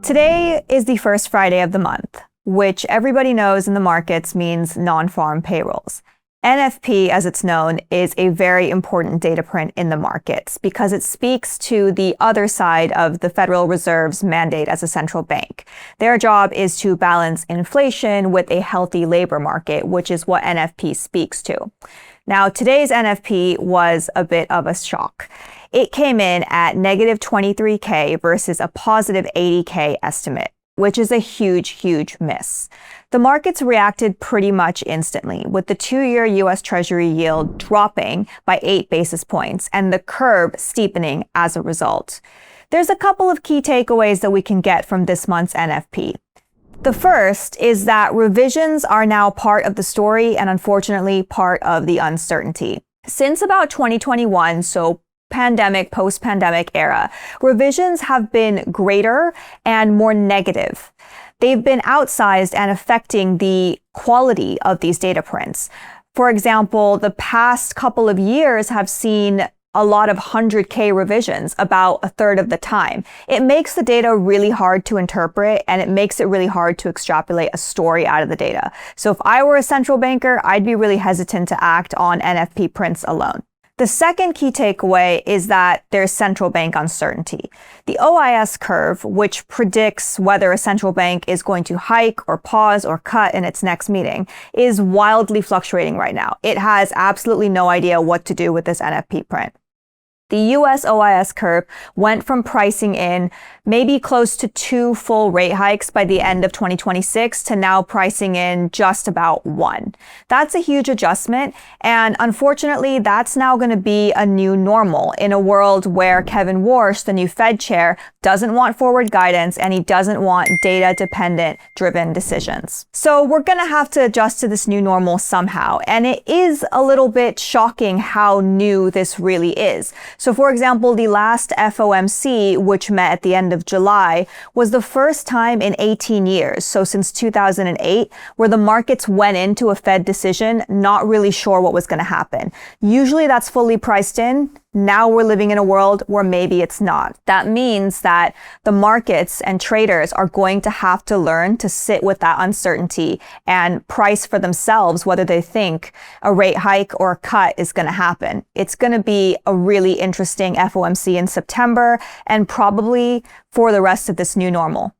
Today is the first Friday of the month, which everybody knows in the markets means non-farm payrolls. NFP, as it's known, is a very important data print in the markets because it speaks to the other side of the Federal Reserve's mandate as a central bank. Their job is to balance inflation with a healthy labor market, which is what NFP speaks to. Now, today's NFP was a bit of a shock. It came in at negative 23K versus a positive 80K estimate, which is a huge miss. The markets reacted pretty much instantly, with the 2-year U.S. Treasury yield dropping by 8 basis points and the curve steepening as a result. There's a couple of key takeaways that we can get from this month's NFP. The first is that revisions are now part of the story and unfortunately part of the uncertainty. Since about 2021, so post-pandemic era, revisions have been greater and more negative. They've been outsized and affecting the quality of these data prints. For example, the past couple of years have seen a lot of 100K revisions about a third of the time. It makes the data really hard to interpret and it makes it really hard to extrapolate a story out of the data. So if I were a central banker, I'd be really hesitant to act on NFP prints alone. The second key takeaway is that there's central bank uncertainty. The OIS curve, which predicts whether a central bank is going to hike or pause or cut in its next meeting, is wildly fluctuating right now. It has absolutely no idea what to do with this NFP print. The US OIS curve went from pricing in maybe close to 2 full rate hikes by the end of 2026 to now pricing in just about 1. That's a huge adjustment, and unfortunately, that's now going to be a new normal in a world where Kevin Warsh, the new Fed chair, doesn't want forward guidance and he doesn't want data-dependent driven decisions. So we're going to have to adjust to this new normal somehow, and it is a little bit shocking how new this really is. So for example, the last FOMC, which met at the end of July, was the first time in 18 years, so since 2008, where the markets went into a Fed decision not really sure what was going to happen. Usually that's fully priced in. Now we're living in a world where maybe it's not. That means that the markets and traders are going to have to learn to sit with that uncertainty and price for themselves whether they think a rate hike or a cut is going to happen. It's going to be a really interesting FOMC in September and probably for the rest of this new normal.